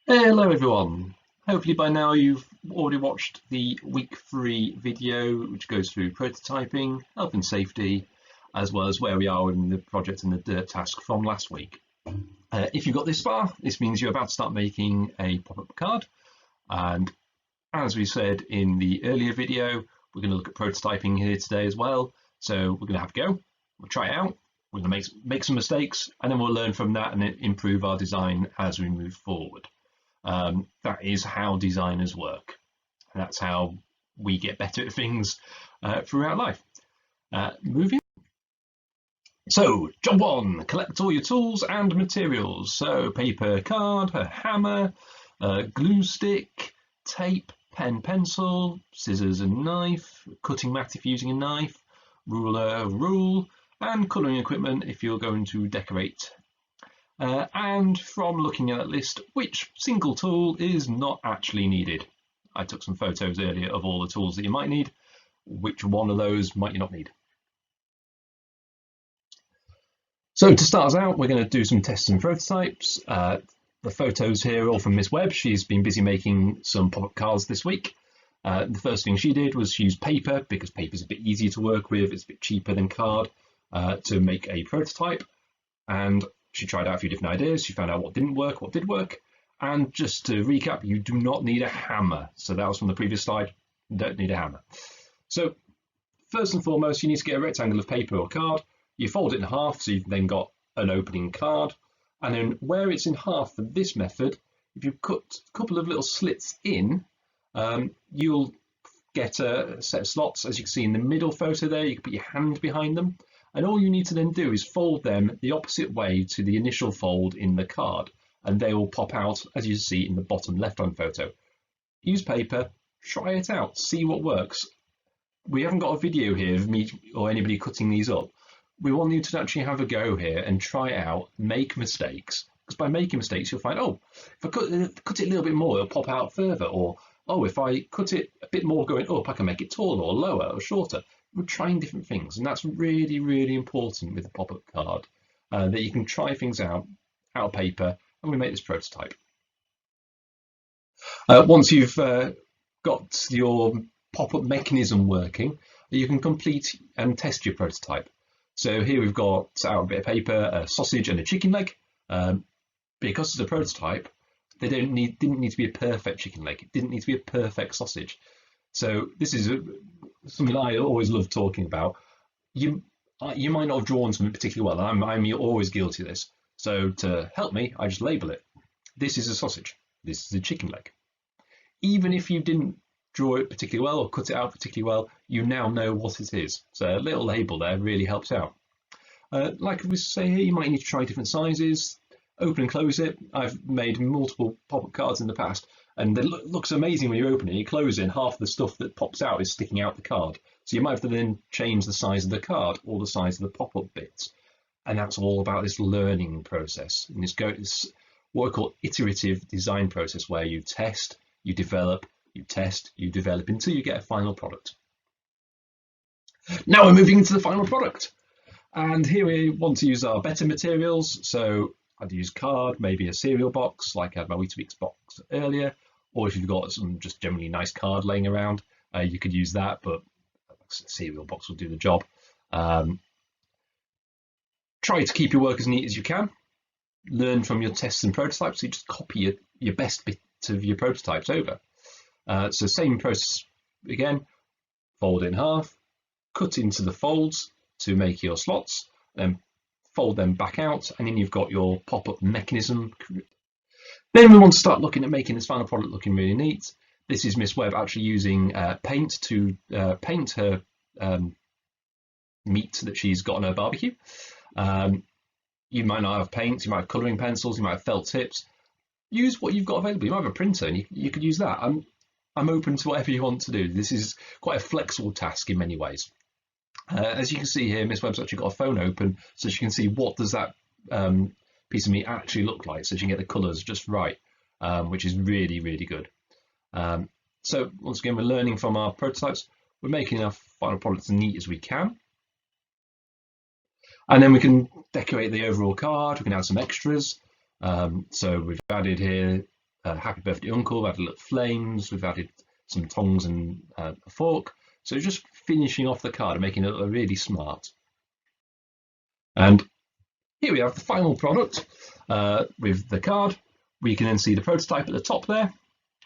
Hello everyone. Hopefully by now you've already watched the week 3 video which goes through prototyping, health and safety, as well as where we are in the project and the dirt task from last week. If you got this far, this means you're about to start making a pop-up card, and as we said in the earlier video, we're going to look at prototyping here today as well. So we're going to have a go, we'll try it out, we're going to make some mistakes, and then we'll learn from that and improve our design as we move forward. That is how designers work. That's how we get better at things throughout life. Moving. So, job 1, collect all your tools and materials. So, paper, card, a hammer, a glue stick, tape, pen, pencil, scissors and knife, cutting mat if you're using a knife, ruler, rule, and colouring equipment if you're going to decorate. And from looking at that list, which single tool is not actually needed? I took some photos earlier of all the tools that you might need. Which one of those might you not need? So to start us out, we're going to do some tests and prototypes. The photos here are all from Miss Webb. She's been busy making some pop-up cards this week. The first thing she did was use paper, because paper is a bit easier to work with, it's a bit cheaper than card, to make a prototype. And she tried out a few different ideas. She found out what didn't work, what did work. And just to recap, you do not need a hammer. So that was from the previous slide. You don't need a hammer. So first and foremost, you need to get a rectangle of paper or card. You fold it in half, so you've then got an opening card. And then where it's in half for this method, if you cut a couple of little slits in, you'll get a set of slots. As you can see in the middle photo there, you can put your hand behind them. And all you need to then do is fold them the opposite way to the initial fold in the card, and they will pop out as you see in the bottom left-hand photo. Use paper, try it out, see what works. We haven't got a video here of me or anybody cutting these up. We want you to actually have a go here and try it out, make mistakes, because by making mistakes you'll find, oh, if I cut it a little bit more, it'll pop out further, or oh, if I cut it a bit more going up, I can make it taller or lower or shorter. We're trying different things, and that's really, really important with a pop-up card, that you can try things out of paper, and we make this prototype. Once you've got your pop-up mechanism working, you can complete and test your prototype. So here we've got out a bit of paper, a sausage and a chicken leg. Because it's a prototype, they didn't need to be a perfect chicken leg. It didn't need to be a perfect sausage. So this is something I always love talking about. You might not have drawn something particularly well. I'm always guilty of this. So to help me, I just label it. This is a sausage. This is a chicken leg. Even if you didn't draw it particularly well or cut it out particularly well, you now know what it is. So a little label there really helps out. Like we say here, you might need to try different sizes. Open and close it. I've made multiple pop-up cards in the past, and it looks amazing when you open it. You close it, and half the stuff that pops out is sticking out the card. So you might have to then change the size of the card or the size of the pop-up bits. And that's all about this learning process. And it's what we call iterative design process, where you test, you develop, you test, you develop until you get a final product. Now we're moving into the final product. And here we want to use our better materials. So I'd use card, maybe a cereal box, like I had my Weetabix box earlier, or if you've got some just generally nice card laying around, you could use that, but a cereal box will do the job. Try to keep your work as neat as you can. Learn from your tests and prototypes, so you just copy your best bits of your prototypes over. So same process again, fold in half, cut into the folds to make your slots, and fold them back out, and then you've got your pop-up mechanism. Then we want to start looking at making this final product looking really neat. This is Miss Webb actually using paint to paint her meat that she's got on her barbecue. You might not have paints, you might have colouring pencils, you might have felt tips. Use what you've got available. You might have a printer, and you could use that. I'm open to whatever you want to do. This is quite a flexible task in many ways. As you can see here, Miss Webb's actually got a phone open, so she can see what does that piece of meat actually look like, so she can get the colours just right, which is really, really good. So once again, we're learning from our prototypes. We're making our final product as neat as we can. And then we can decorate the overall card, we can add some extras. So we've added here Happy Birthday Uncle, we've added little flames, we've added some tongs and a fork. So just finishing off the card and making it look really smart. And here we have the final product with the card. We can then see the prototype at the top there.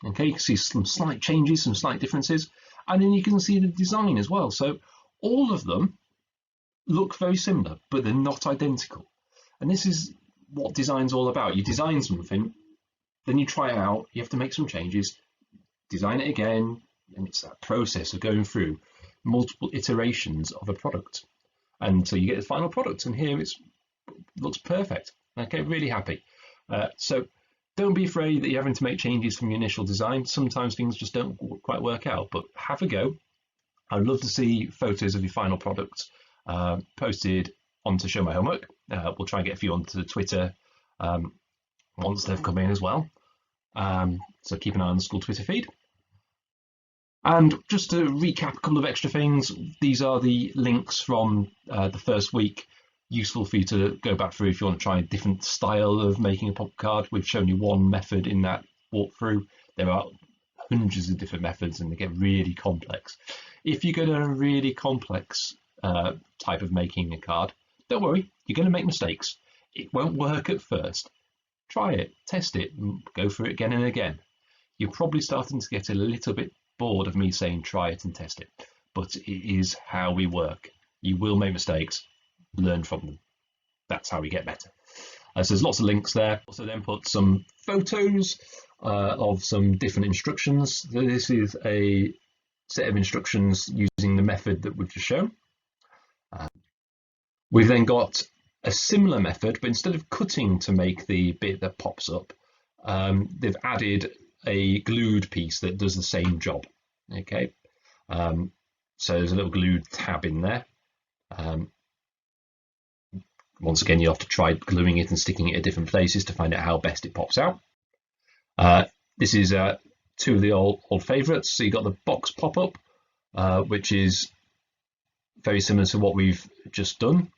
Okay, you can see some slight changes, some slight differences, and then you can see the design as well. So all of them look very similar, but they're not identical. And this is what design's all about. You design something, then you try it out, you have to make some changes, design it again, and it's that process of going through multiple iterations of a product until you get the final product. And here it looks perfect. Okay, really happy. So don't be afraid that you're having to make changes from your initial design. Sometimes things just don't quite work out, but have a go. I'd love to see photos of your final product posted onto Show My Homework. We'll try and get a few onto Twitter once they've come in as well. So keep an eye on the school Twitter feed. And just to recap a couple of extra things, these are the links from the first week, useful for you to go back through if you want to try a different style of making a pop card. We've shown you one method in that walkthrough. There are hundreds of different methods and they get really complex. If you go to a really complex type of making a card, don't worry, you're going to make mistakes. It won't work at first. Try it, test it, and go through it again and again. You're probably starting to get a little bit bored of me saying try it and test it, but it is how we work. You will make mistakes, learn from them. That's how we get better. So there's lots of links there. Also then put some photos of some different instructions. So this is a set of instructions using the method that we've just shown. We've then got a similar method, but instead of cutting to make the bit that pops up, they've added a glued piece that does the same job. Okay, so there's a little glued tab in there. Once again, you have to try gluing it and sticking it at different places to find out how best it pops out. This is two of the old favourites. So you got the box pop-up, which is very similar to what we've just done,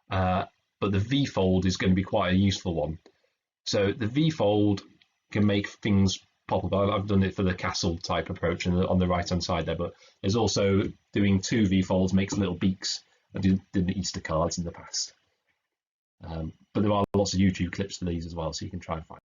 but the Vfold is going to be quite a useful one. So the Vfold can make things pop up. I've done it for the castle type approach and on the right hand side there, but there's also doing two Vfolds makes little beaks. I did the Easter cards in the past. But there are lots of YouTube clips for these as well, so you can try and find